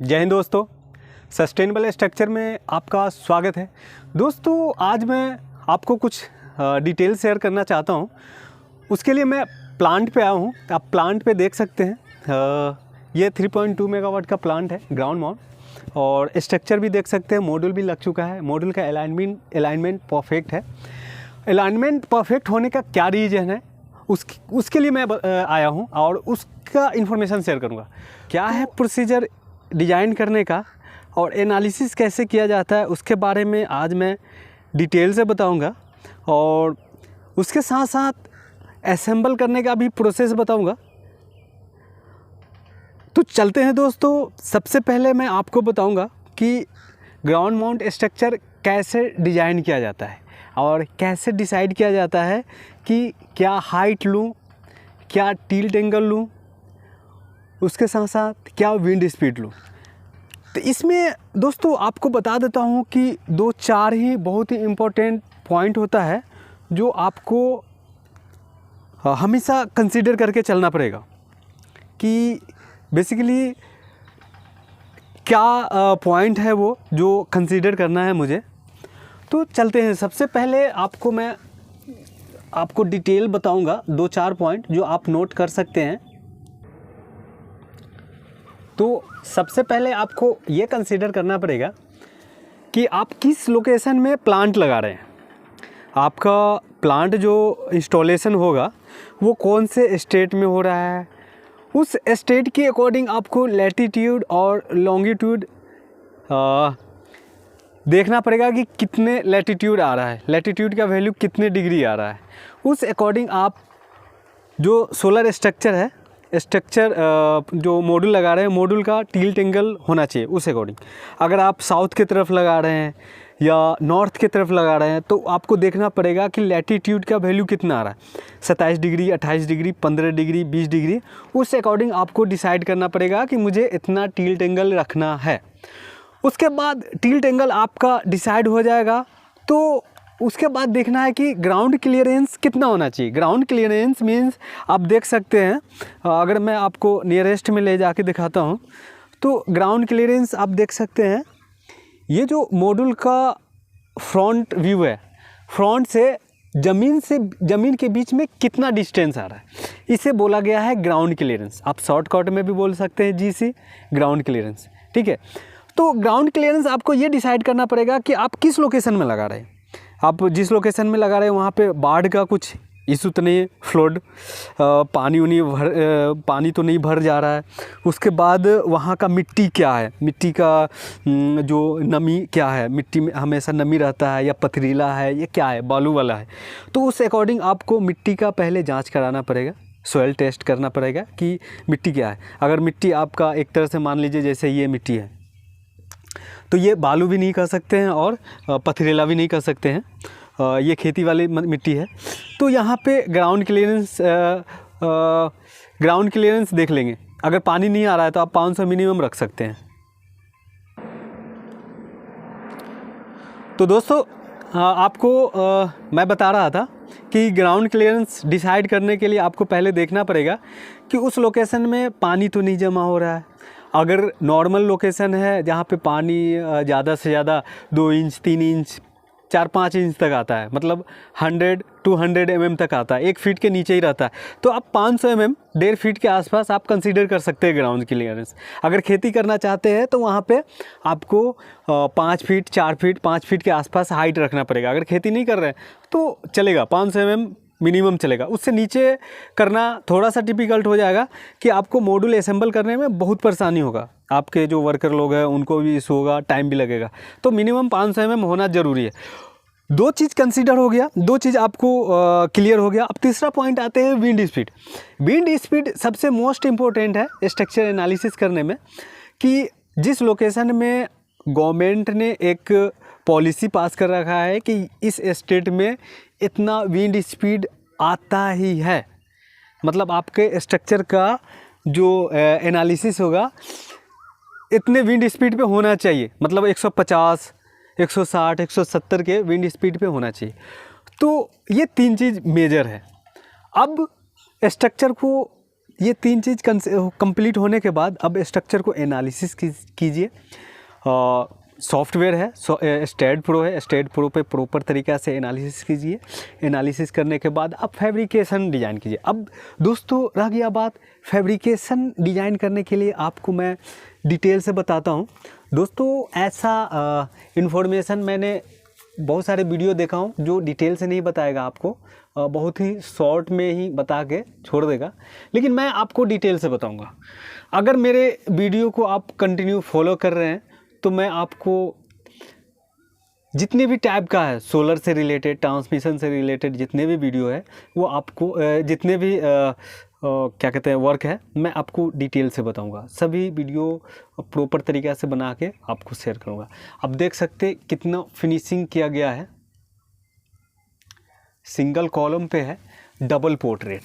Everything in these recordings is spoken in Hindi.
जय हिंद दोस्तों, सस्टेनेबल स्ट्रक्चर में आपका स्वागत है। दोस्तों आज मैं आपको कुछ डिटेल शेयर करना चाहता हूँ। उसके लिए मैं प्लांट पे आया हूँ। आप प्लांट पे देख सकते हैं, ये 3.2 मेगावाट का प्लांट है ग्राउंड माउंट, और स्ट्रक्चर भी देख सकते हैं। मॉड्यूल भी लग चुका है। मॉड्यूल का अलाइनमेंट परफेक्ट है। अलाइनमेंट परफेक्ट होने का क्या रीज़न है उसके लिए मैं आया हूँ और उसका इन्फॉर्मेशन शेयर करूँगा। क्या है प्रोसीजर डिज़ाइन करने का और एनालिसिस कैसे किया जाता है, उसके बारे में आज मैं डिटेल से बताऊंगा। और उसके साथ साथ असेंबल करने का भी प्रोसेस बताऊंगा। तो चलते हैं दोस्तों। सबसे पहले मैं आपको बताऊंगा कि ग्राउंड माउंट स्ट्रक्चर कैसे डिज़ाइन किया जाता है और कैसे डिसाइड किया जाता है कि क्या हाइट लूँ, क्या टिल्ट एंगल लूँ, उसके साथ साथ क्या विंड स्पीड लूँ। तो इसमें दोस्तों आपको बता देता हूँ कि 2-4 ही बहुत ही इम्पोर्टेंट पॉइंट होता है जो आपको हमेशा कंसीडर करके चलना पड़ेगा कि बेसिकली क्या पॉइंट है वो जो कंसीडर करना है मुझे। तो चलते हैं। सबसे पहले मैं आपको डिटेल बताऊँगा 2-4 पॉइंट जो आप नोट कर सकते हैं। तो सबसे पहले आपको ये कंसीडर करना पड़ेगा कि आप किस लोकेशन में प्लांट लगा रहे हैं। आपका प्लांट जो इंस्टॉलेशन होगा वो कौन से स्टेट में हो रहा है, उस स्टेट के अकॉर्डिंग आपको लैटिट्यूड और लॉन्गिट्यूड देखना पड़ेगा कि कितने लैटिट्यूड आ रहा है, लैटिट्यूड का वैल्यू कितने डिग्री आ रहा है। उस अकॉर्डिंग आप जो सोलर स्ट्रक्चर जो मॉड्यूल लगा रहे हैं, मॉड्यूल का टिल्ट एंगल होना चाहिए उस अकॉर्डिंग। अगर आप साउथ की तरफ लगा रहे हैं या नॉर्थ की तरफ लगा रहे हैं तो आपको देखना पड़ेगा कि लैटिट्यूड का वैल्यू कितना आ रहा है, 27 डिग्री, 28 डिग्री, 15 डिग्री, 20 डिग्री। उस अकॉर्डिंग आपको डिसाइड करना पड़ेगा कि मुझे इतना टिल्ट एंगल रखना है। उसके बाद टिल्ट एंगल आपका डिसाइड हो जाएगा तो उसके बाद देखना है कि ग्राउंड क्लियरेंस कितना होना चाहिए। ग्राउंड क्लियरेंस मीन्स आप देख सकते हैं, अगर मैं आपको नियरेस्ट में ले जाके दिखाता हूँ तो ग्राउंड क्लियरेंस आप देख सकते हैं। ये जो मॉड्यूल का फ्रंट व्यू है, फ्रंट से ज़मीन के बीच में कितना डिस्टेंस आ रहा है, इसे बोला गया है ग्राउंड क्लियरेंस। आप शॉर्टकट में भी बोल सकते हैं GC, ग्राउंड क्लियरेंस। ठीक है। तो ग्राउंड क्लियरेंस आपको ये डिसाइड करना पड़ेगा कि आप किस लोकेशन में लगा रहे हैं। आप जिस लोकेशन में लगा रहे हैं वहाँ पे बाढ़ का कुछ इशू तो नहीं है, फ्लड, पानी तो नहीं भर जा रहा है। उसके बाद वहाँ का मिट्टी क्या है, मिट्टी का जो नमी क्या है, मिट्टी में हमेशा नमी रहता है या पथरीला है, ये क्या है, बालू वाला है। तो उस अकॉर्डिंग आपको मिट्टी का पहले जांच कराना पड़ेगा, सॉइल टेस्ट करना पड़ेगा कि मिट्टी क्या है। अगर मिट्टी आपका एक तरह से मान लीजिए जैसे ये मिट्टी है तो ये बालू भी नहीं कर सकते हैं और पथरीला भी नहीं कर सकते हैं, ये खेती वाली मिट्टी है। तो यहाँ पे ग्राउंड क्लियरेंस देख लेंगे। अगर पानी नहीं आ रहा है तो आप 500 मिनिमम रख सकते हैं। तो दोस्तों आपको मैं बता रहा था कि ग्राउंड क्लियरेंस डिसाइड करने के लिए आपको पहले देखना पड़ेगा कि उस लोकेशन में पानी तो नहीं जमा हो रहा है। अगर नॉर्मल लोकेशन है जहाँ पे पानी ज़्यादा से ज़्यादा 2 इंच, 3 इंच, 4-5 इंच तक आता है, मतलब 100-200 mm तक आता है, 1 फीट के नीचे ही रहता है, तो आप 500 mm, 1.5 फीट के आसपास आप कंसीडर कर सकते हैं ग्राउंड क्लियरेंस। अगर खेती करना चाहते हैं तो वहाँ पे आपको 5 फीट, 4 फीट, 5 फीट के आसपास हाइट रखना पड़ेगा। अगर खेती नहीं कर रहे हैं तो चलेगा, 500 mm मिनिमम चलेगा। उससे नीचे करना थोड़ा सा डिफ़िकल्ट हो जाएगा कि आपको मॉड्यूल असेंबल करने में बहुत परेशानी होगा, आपके जो वर्कर लोग हैं उनको भी इशू होगा, टाइम भी लगेगा। तो मिनिमम 500 mm होना ज़रूरी है। 2 चीज़ कंसीडर हो गया, 2 चीज़ आपको क्लियर हो गया। अब तीसरा पॉइंट आते हैं विंड स्पीड। विंड स्पीड सबसे मोस्ट इम्पोर्टेंट है स्ट्रक्चर एनालिसिस करने में, कि जिस लोकेशन में गवर्नमेंट ने एक पॉलिसी पास कर रखा है कि इस स्टेट में इतना विंड स्पीड आता ही है, मतलब आपके स्ट्रक्चर का जो एनालिसिस होगा इतने विंड स्पीड पे होना चाहिए, मतलब 150, 160, 170 के विंड स्पीड पे होना चाहिए। तो ये 3 चीज़ मेजर है। अब स्ट्रक्चर को ये 3 चीज़ कंप्लीट होने के बाद अब स्ट्रक्चर को एनालिसिस कीजिए। सॉफ्टवेयर है स्टेड प्रो है, स्टेड प्रो पे प्रॉपर तरीक़ा से एनालिसिस कीजिए। एनालिसिस करने के बाद अब फैब्रिकेशन डिज़ाइन कीजिए। अब दोस्तों रह गया बात, फैब्रिकेशन डिज़ाइन करने के लिए आपको मैं डिटेल से बताता हूँ। दोस्तों ऐसा इन्फॉर्मेशन मैंने बहुत सारे वीडियो देखा हूँ जो डिटेल से नहीं बताएगा आपको, बहुत ही शॉर्ट में ही बता के छोड़ देगा, लेकिन मैं आपको डिटेल से बताऊँगा। अगर मेरे वीडियो को आप कंटिन्यू फॉलो कर रहे हैं तो मैं आपको जितने भी टाइप का है, सोलर से रिलेटेड, ट्रांसमिशन से रिलेटेड जितने भी वीडियो है वो आपको जितने भी क्या कहते हैं वर्क है, मैं आपको डिटेल से बताऊंगा। सभी वीडियो प्रॉपर तरीक़ा से बना के आपको शेयर करूंगा। अब देख सकते कितना फिनिशिंग किया गया है। सिंगल कॉलम पे है डबल पोर्ट्रेट,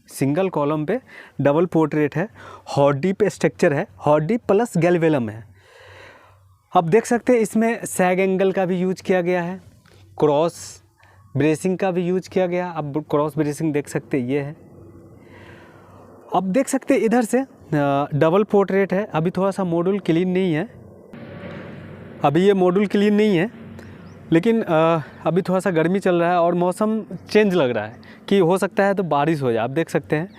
सिंगल कॉलम पे डबल पोर्ट्रेट है, हॉट डीप स्ट्रक्चर है, हॉट डीप प्लस गैल्वेलम है। अब देख सकते हैं इसमें सैग एंगल का भी यूज किया गया है, क्रॉस ब्रेसिंग का भी यूज किया गया। अब क्रॉस ब्रेसिंग देख सकते ये है। अब देख सकते इधर से डबल पोर्ट्रेट है। अभी थोड़ा सा मॉड्यूल क्लीन नहीं है, अभी ये मॉड्यूल क्लीन नहीं है, लेकिन अभी थोड़ा सा गर्मी चल रहा है और मौसम चेंज लग रहा है कि हो सकता है तो बारिश हो जाए। आप देख सकते हैं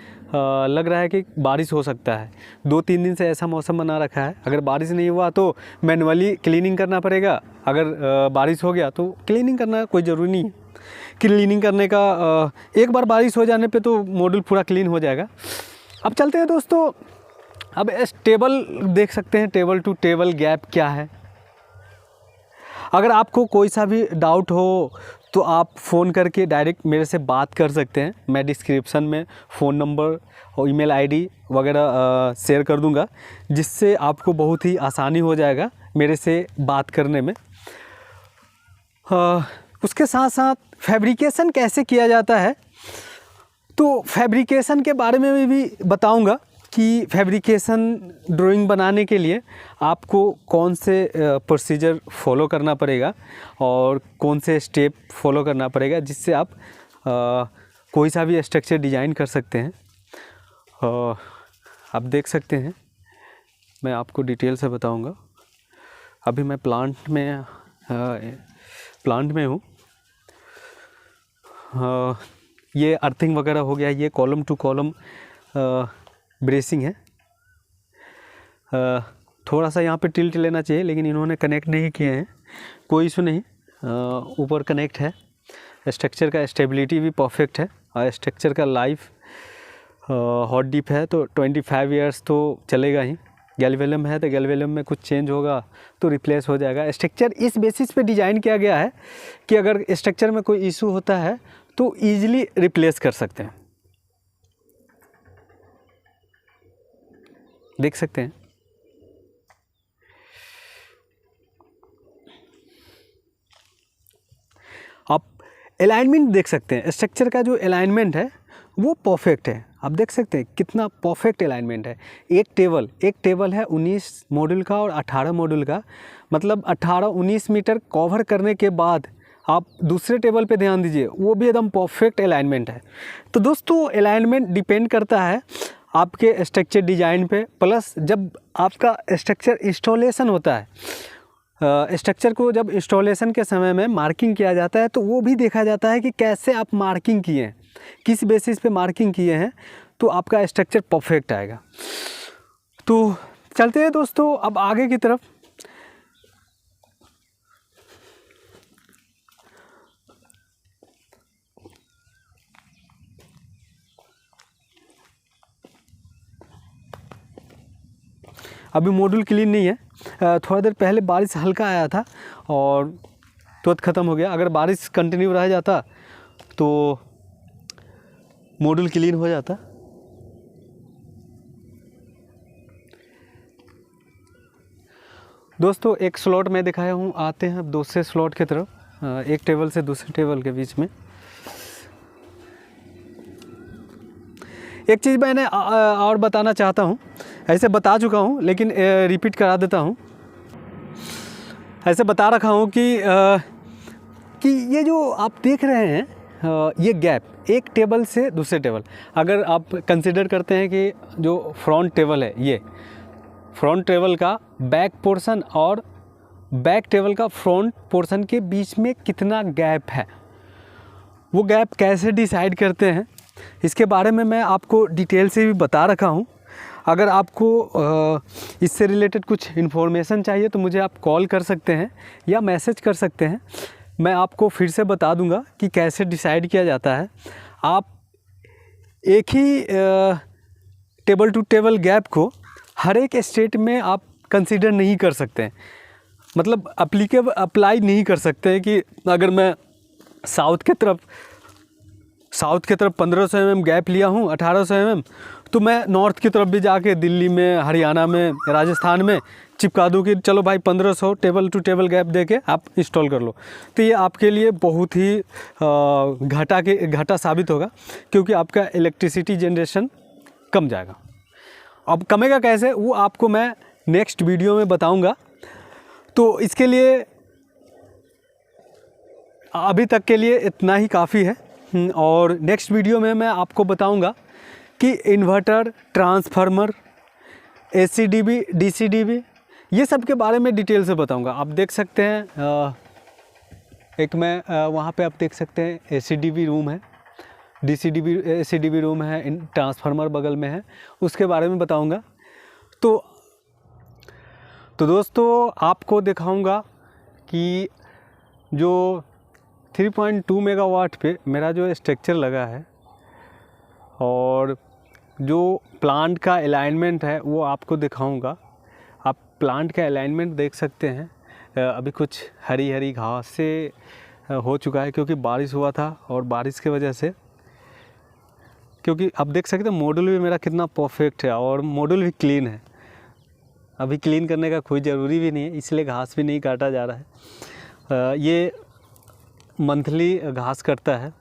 लग रहा है कि बारिश हो सकता है। 2-3 दिन से ऐसा मौसम बना रखा है। अगर बारिश नहीं हुआ तो मैनुअली क्लीनिंग करना पड़ेगा, अगर बारिश हो गया तो क्लीनिंग करना कोई ज़रूरी नहीं है। क्लीनिंग करने का एक बार बारिश हो जाने पे तो मॉड्यूल पूरा क्लीन हो जाएगा। अब चलते हैं दोस्तों, अब इस टेबल देख सकते हैं, टेबल टू टेबल गैप क्या है। अगर आपको कोई सा भी डाउट हो तो आप फ़ोन करके डायरेक्ट मेरे से बात कर सकते हैं। मैं डिस्क्रिप्शन में फ़ोन नंबर और ईमेल आईडी वगैरह शेयर कर दूंगा, जिससे आपको बहुत ही आसानी हो जाएगा मेरे से बात करने में। उसके साथ साथ फैब्रिकेशन कैसे किया जाता है, तो फैब्रिकेशन के बारे में भी बताऊंगा कि फैब्रिकेशन ड्राइंग बनाने के लिए आपको कौन से प्रोसीजर फॉलो करना पड़ेगा और कौन से स्टेप फॉलो करना पड़ेगा, जिससे आप कोई सा भी स्ट्रक्चर डिज़ाइन कर सकते हैं। आप देख सकते हैं, मैं आपको डिटेल से बताऊंगा। अभी मैं प्लांट में हूँ। ये अर्थिंग वगैरह हो गया, ये कॉलम टू कॉलम ब्रेसिंग है। थोड़ा सा यहाँ पे टिल्ट लेना चाहिए, लेकिन इन्होंने कनेक्ट नहीं किए हैं, कोई इशू नहीं, ऊपर कनेक्ट है। स्ट्रक्चर का स्टेबिलिटी भी परफेक्ट है और स्ट्रक्चर का लाइफ हॉट डीप है तो 25 ईयर्स तो चलेगा ही। गैल्वेलम है तो गैल्वेलम में कुछ चेंज होगा तो रिप्लेस हो जाएगा। स्ट्रक्चर इस बेसिस पे डिज़ाइन किया गया है कि अगर स्ट्रक्चर में कोई इशू होता है तो ईजिली रिप्लेस कर सकते हैं। देख सकते हैं आप अलाइनमेंट देख सकते हैं। स्ट्रक्चर का जो अलाइनमेंट है वो परफेक्ट है। आप देख सकते हैं कितना परफेक्ट अलाइनमेंट है। एक टेबल है 19 मॉड्यूल का और 18 मॉड्यूल का, मतलब 18-19 मीटर कवर करने के बाद आप दूसरे टेबल पे ध्यान दीजिए, वो भी एकदम परफेक्ट अलाइनमेंट है। तो दोस्तों अलाइनमेंट डिपेंड करता है आपके स्ट्रक्चर डिज़ाइन पे, प्लस जब आपका स्ट्रक्चर इंस्टॉलेशन होता है, स्ट्रक्चर को जब इंस्टॉलेशन के समय में मार्किंग किया जाता है तो वो भी देखा जाता है कि कैसे आप मार्किंग किए हैं, किस बेसिस पे मार्किंग किए हैं, तो आपका स्ट्रक्चर परफेक्ट आएगा। तो चलते हैं दोस्तों अब आगे की तरफ। अभी मॉड्यूल क्लीन नहीं है, थोड़ा देर पहले बारिश हल्का आया था और तुरंत ख़त्म हो गया। अगर बारिश कंटिन्यू रह जाता तो मॉड्यूल क्लीन हो जाता। दोस्तों एक स्लॉट मैं दिखाया हूँ, आते हैं अब दूसरे स्लॉट की तरफ, एक टेबल से दूसरे टेबल के बीच में। एक चीज़ मैंने और बताना चाहता हूँ, ऐसे बता चुका हूँ लेकिन रिपीट करा देता हूँ। ऐसे बता रखा हूँ कि ये जो आप देख रहे हैं ये गैप एक टेबल से दूसरे टेबल, अगर आप कंसिडर करते हैं कि जो फ्रंट टेबल है, ये फ्रंट टेबल का बैक पोर्शन और बैक टेबल का फ्रंट पोर्शन के बीच में कितना गैप है, वो गैप कैसे डिसाइड करते हैं, इसके बारे में मैं आपको डिटेल से भी बता रखा हूँ। अगर आपको इससे रिलेटेड कुछ इन्फॉर्मेशन चाहिए तो मुझे आप कॉल कर सकते हैं या मैसेज कर सकते हैं। मैं आपको फिर से बता दूंगा कि कैसे डिसाइड किया जाता है। आप एक ही टेबल टू टेबल गैप को हर एक स्टेट में आप कंसीडर नहीं कर सकते हैं, मतलब अप्लाई नहीं कर सकते हैं कि अगर मैं साउथ के तरफ 1500 mm गैप लिया हूँ 1800 mm, तो मैं नॉर्थ की तरफ भी जाके दिल्ली में, हरियाणा में, राजस्थान में चिपका दूँ कि चलो भाई 1500 टेबल टू टेबल गैप देके आप इंस्टॉल कर लो। तो ये आपके लिए बहुत ही घाटा साबित होगा, क्योंकि आपका इलेक्ट्रिसिटी जनरेशन कम जाएगा। अब कमेगा कैसे, वो आपको मैं नेक्स्ट वीडियो में बताऊंगा। तो इसके लिए अभी तक के लिए इतना ही काफ़ी है, और नेक्स्ट वीडियो में मैं आपको बताऊंगा कि इन्वर्टर, ट्रांसफार्मर, ACDB, DCDB, ये सब के बारे में डिटेल से बताऊंगा। आप देख सकते हैं एक मैं वहाँ पे आप देख सकते हैं ACDB रूम है, ACDB रूम है, ट्रांसफार्मर बगल में है, उसके बारे में बताऊंगा। तो दोस्तों आपको दिखाऊंगा कि जो 3.2 मेगावाट पे मेरा जो स्ट्रक्चर लगा है और जो प्लांट का अलाइनमेंट है वो आपको दिखाऊंगा। आप प्लांट का अलाइनमेंट देख सकते हैं, अभी कुछ हरी हरी घास से हो चुका है क्योंकि बारिश हुआ था, और बारिश की वजह से, क्योंकि आप देख सकते हैं मॉड्यूल भी मेरा कितना परफेक्ट है और मॉड्यूल भी क्लीन है। अभी क्लीन करने का कोई ज़रूरी भी नहीं है, इसलिए घास भी नहीं काटा जा रहा है। ये मंथली घास कटता है,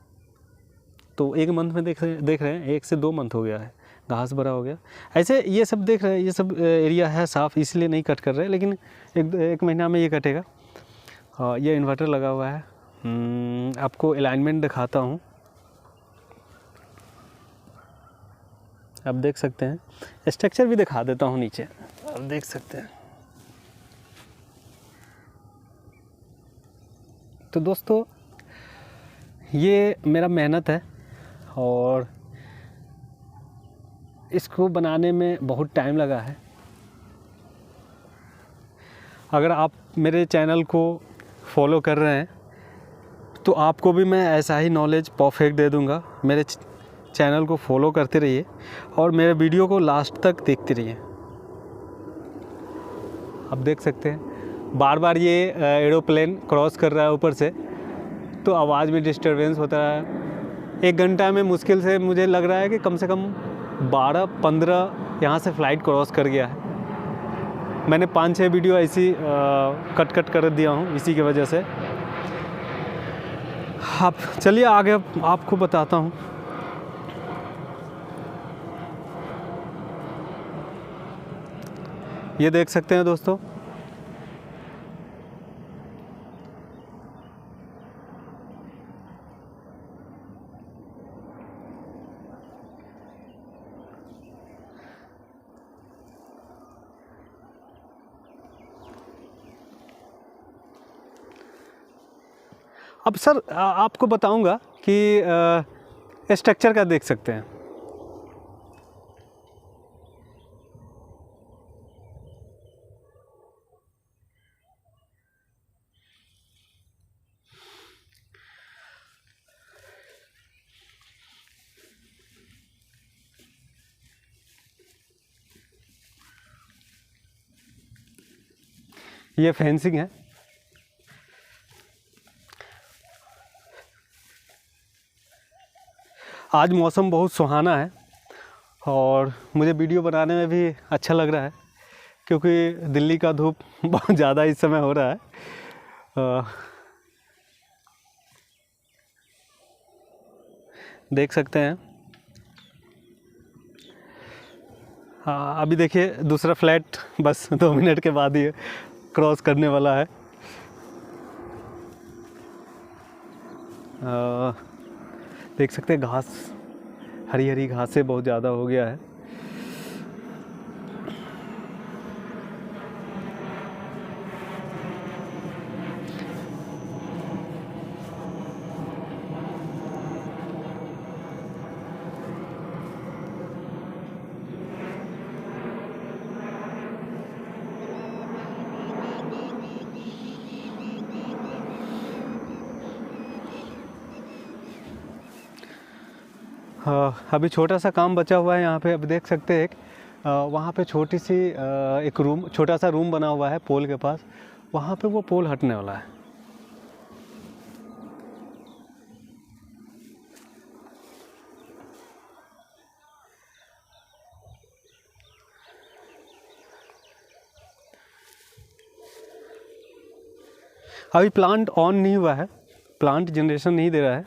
तो एक मंथ में देख रहे हैं 1 से 2 मंथ हो गया है, घास भरा हो गया। ऐसे ये सब देख रहे हैं, ये सब एरिया है साफ़, इसलिए नहीं कट कर रहे, लेकिन एक महीना में ये कटेगा। ये इन्वर्टर लगा हुआ है, आपको अलाइनमेंट दिखाता हूँ। आप देख सकते हैं, स्ट्रक्चर भी दिखा देता हूँ नीचे, आप देख सकते हैं। तो दोस्तों ये मेरा मेहनत है और इसको बनाने में बहुत टाइम लगा है। अगर आप मेरे चैनल को फॉलो कर रहे हैं तो आपको भी मैं ऐसा ही नॉलेज परफेक्ट दे दूंगा। मेरे चैनल को फॉलो करते रहिए और मेरे वीडियो को लास्ट तक देखते रहिए। आप देख सकते हैं बार बार ये एरोप्लेन क्रॉस कर रहा है ऊपर से, तो आवाज़ में डिस्टरबेंस होता है। 1 घंटा में मुश्किल से मुझे लग रहा है कि कम से कम 12-15 यहाँ से फ़्लाइट क्रॉस कर गया है। मैंने 5-6 वीडियो ऐसी कट कर दिया हूँ इसी की वजह से। आप चलिए आगे आपको बताता हूँ। ये देख सकते हैं दोस्तों, अब सर आपको बताऊंगा कि स्ट्रक्चर का देख सकते हैं। ये फेंसिंग है। आज मौसम बहुत सुहाना है और मुझे वीडियो बनाने में भी अच्छा लग रहा है, क्योंकि दिल्ली का धूप बहुत ज़्यादा इस समय हो रहा है। देख सकते हैं। हाँ, अभी देखिए दूसरा फ्लैट बस 2 मिनट के बाद ही क्रॉस करने वाला है। देख सकते हैं घास, हरी हरी घासें बहुत ज़्यादा हो गया है। हाँ, अभी छोटा सा काम बचा हुआ है यहाँ पे। अब देख सकते हैं वहाँ पे छोटी सी एक रूम, छोटा सा रूम बना हुआ है पोल के पास, वहाँ पे वो पोल हटने वाला है। अभी प्लांट ऑन नहीं हुआ है, प्लांट जनरेशन नहीं दे रहा है,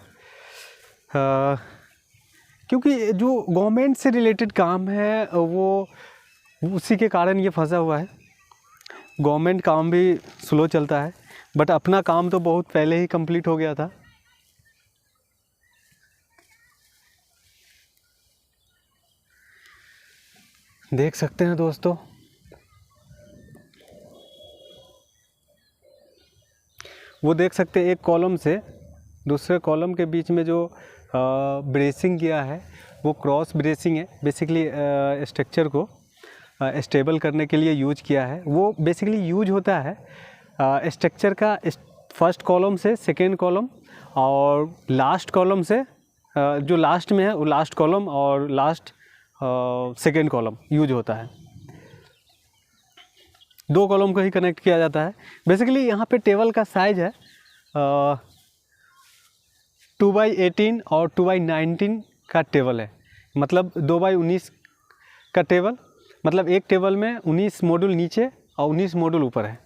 क्योंकि जो गवर्नमेंट से रिलेटेड काम है वो उसी के कारण ये फंसा हुआ है। गवर्नमेंट काम भी स्लो चलता है, बट अपना काम तो बहुत पहले ही कंप्लीट हो गया था। देख सकते हैं दोस्तों, वो देख सकते हैं एक कॉलम से दूसरे कॉलम के बीच में जो ब्रेसिंग किया है वो क्रॉस ब्रेसिंग है। बेसिकली स्ट्रक्चर को स्टेबल करने के लिए यूज किया है। वो बेसिकली यूज होता है स्ट्रक्चर का फर्स्ट कॉलम से सेकेंड कॉलम और लास्ट कॉलम से जो लास्ट में है वो लास्ट कॉलम और लास्ट सेकेंड कॉलम यूज होता है। दो कॉलम को ही कनेक्ट किया जाता है। बेसिकली यहाँ पे टेबल का साइज है 2x18 और 2x19 का टेबल है, मतलब 2x19 का टेबल, मतलब एक टेबल में 19 मॉड्यूल नीचे और 19 मॉड्यूल ऊपर है।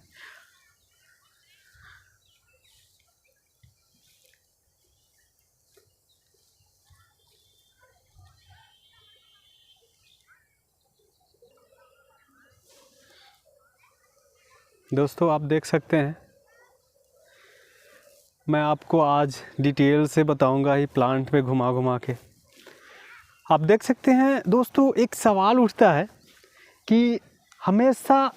दोस्तों आप देख सकते हैं, मैं आपको आज डिटेल से बताऊंगा ही प्लांट पे घुमा घुमा के। आप देख सकते हैं दोस्तों, एक सवाल उठता है कि हमेशा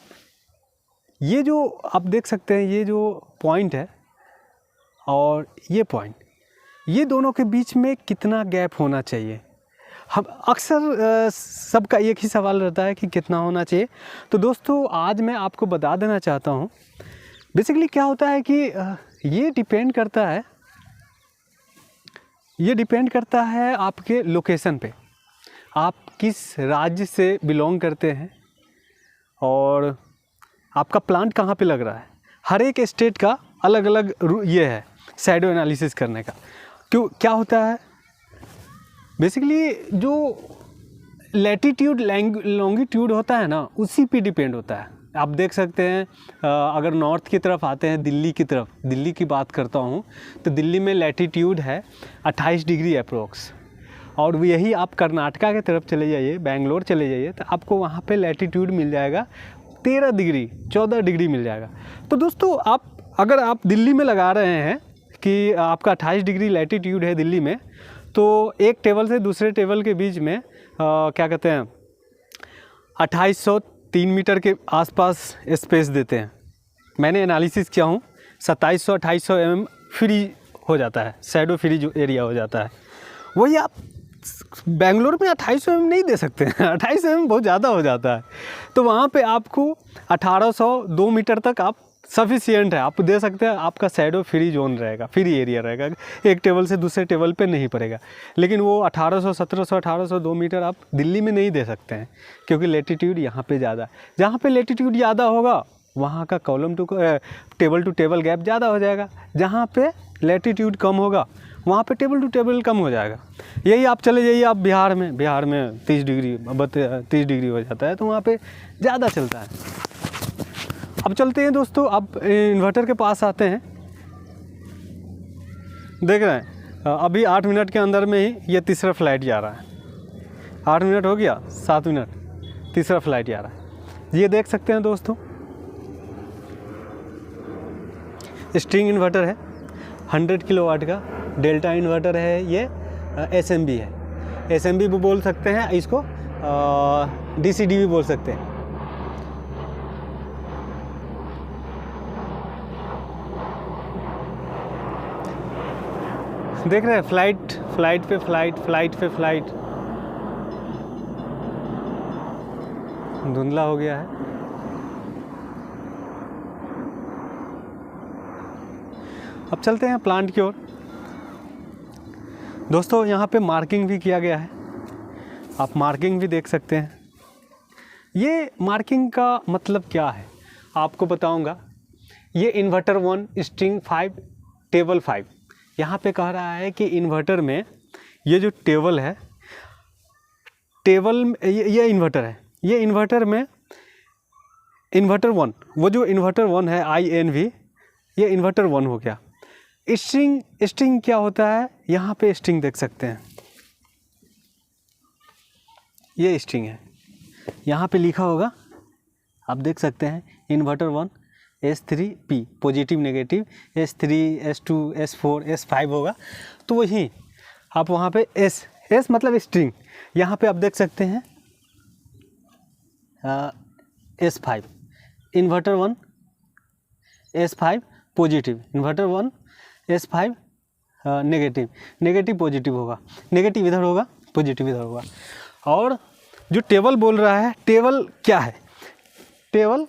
ये जो आप देख सकते हैं ये जो पॉइंट है और ये पॉइंट, ये दोनों के बीच में कितना गैप होना चाहिए। हम अक्सर सबका एक ही सवाल रहता है कि कितना होना चाहिए। तो दोस्तों आज मैं आपको बता देना चाहता हूँ, बेसिकली क्या होता है कि ये डिपेंड करता है आपके लोकेशन पे, आप किस राज्य से बिलोंग करते हैं और आपका प्लांट कहाँ पे लग रहा है। हर एक स्टेट का अलग अलग ये है शैडो एनालिसिस करने का। क्यों, क्या होता है, बेसिकली जो लैटीट्यूड लॉन्गिट्यूड होता है ना, उसी पे डिपेंड होता है। आप देख सकते हैं अगर नॉर्थ की तरफ आते हैं, दिल्ली की तरफ, दिल्ली की बात करता हूँ तो दिल्ली में लैटीट्यूड है 28 डिग्री अप्रोक्स, और यही आप कर्नाटका की तरफ चले जाइए, बेंगलोर चले जाइए, तो आपको वहाँ पे लैटीट्यूड मिल जाएगा 13 डिग्री 14 डिग्री मिल जाएगा। तो दोस्तों अगर आप दिल्ली में लगा रहे हैं कि आपका 28 डिग्री लैटीट्यूड है दिल्ली में, तो एक टेबल से दूसरे टेबल के बीच में क्या कहते हैं 2803 मीटर के आसपास स्पेस देते हैं। मैंने एनालिसिस किया हूँ, 2700-2800 mm फ्री हो जाता है, शैडो फ्री जो एरिया हो जाता है। वही आप बेंगलोर में 2800 mm नहीं दे सकते हैं, 2800 mm बहुत ज़्यादा हो जाता है। तो वहाँ पे आपको 1802 मीटर तक आप सफिशिएंट है, आप दे सकते हैं। आपका शैडो फ्री जोन रहेगा, फ्री एरिया रहेगा, एक टेबल से दूसरे टेबल पे नहीं पड़ेगा। लेकिन वो 1800, 1700, 1802 मीटर आप दिल्ली में नहीं दे सकते हैं, क्योंकि लैटीट्यूड यहाँ पे ज़्यादा, जहाँ पे लैटीट्यूड ज़्यादा होगा वहाँ का column to table to table gap ज़्यादा हो जाएगा, जहाँ पे लैटीट्यूड कम होगा वहाँ पे टेबल टू टेबल कम हो जाएगा। यही आप चले जाइए आप बिहार में 30 डिग्री हो जाता है, तो वहाँ पे ज़्यादा चलता है। अब चलते हैं दोस्तों, अब इन्वर्टर के पास आते हैं। देख रहे हैं अभी 8 मिनट के अंदर में ही ये तीसरा फ्लाइट जा रहा है। 8 मिनट हो गया, 7 मिनट, तीसरा फ्लाइट जा रहा है। ये देख सकते हैं दोस्तों, स्ट्रिंग इन्वर्टर है, 100 किलोवाट का डेल्टा इन्वर्टर है ये, SMB है, SMB भी बोल सकते हैं इसको, DCD भी बोल सकते हैं। देख रहे हैं फ्लाइट पे फ्लाइट धुंधला हो गया है। अब चलते हैं प्लांट की ओर। दोस्तों यहाँ पे मार्किंग भी किया गया है, आप मार्किंग भी देख सकते हैं। ये मार्किंग का मतलब क्या है आपको बताऊंगा। ये इन्वर्टर 1 स्ट्रिंग 5 टेबल 5, यहाँ पे कह रहा है कि इन्वर्टर में ये जो टेबल है, टेबल ये इन्वर्टर है, ये इन्वर्टर में इन्वर्टर 1, वो जो इन्वर्टर 1 है INV, ये इन्वर्टर 1 हो गया। स्ट्रिंग क्या होता है, यहाँ पे स्ट्रिंग देख सकते हैं, ये स्ट्रिंग है, यहाँ पे लिखा होगा, आप देख सकते हैं inverter 1 S3P positive negative, S3 S2 S4 S5 होगा। तो वही आप वहाँ पे S मतलब स्ट्रिंग, यहाँ पे आप देख सकते हैं S5 inverter 1 S5 positive, inverter 1 S5 negative positive होगा, नेगेटिव इधर होगा, पॉजिटिव इधर होगा। और जो टेबल बोल रहा है, टेबल क्या है, टेबल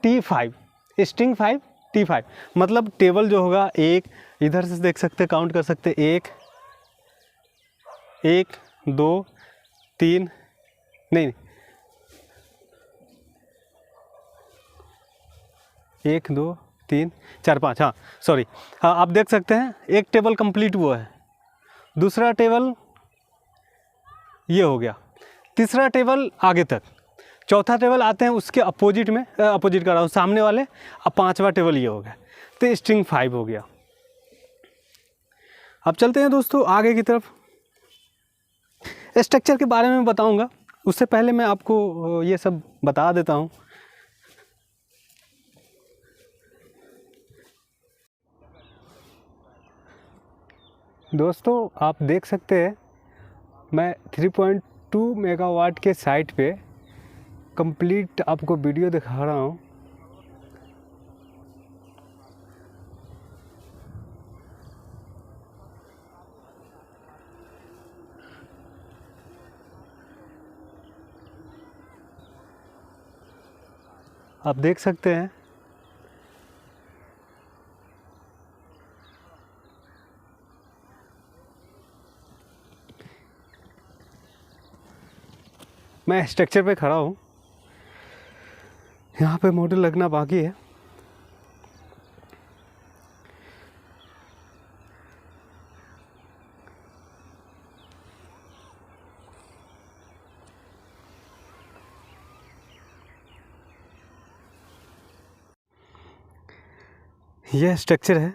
T5 स्ट्रिंग 5 T5 मतलब टेबल जो होगा, एक इधर से देख सकते, काउंट कर सकते, 1 2 3 नहीं 1 2 3 4 5, हाँ सॉरी, हाँ आप देख सकते हैं एक टेबल कंप्लीट हुआ है, दूसरा टेबल ये हो गया, तीसरा टेबल आगे तक, चौथा टेबल आते हैं उसके अपोजिट में, अपोजिट कर रहा हूँ सामने वाले, अब पांचवा टेबल ये हो गया, तो स्ट्रिंग 5 हो गया। अब चलते हैं दोस्तों आगे की तरफ। स्ट्रक्चर के बारे में बताऊंगा, उससे पहले मैं आपको ये सब बता देता हूँ। दोस्तों आप देख सकते हैं मैं 3.2 मेगावाट के साइट पे कंप्लीट आपको वीडियो दिखा रहा हूँ। आप देख सकते हैं मैं स्ट्रक्चर पे खड़ा हूँ, यहाँ पे मॉड्यूल लगना बाकी है। यह स्ट्रक्चर है,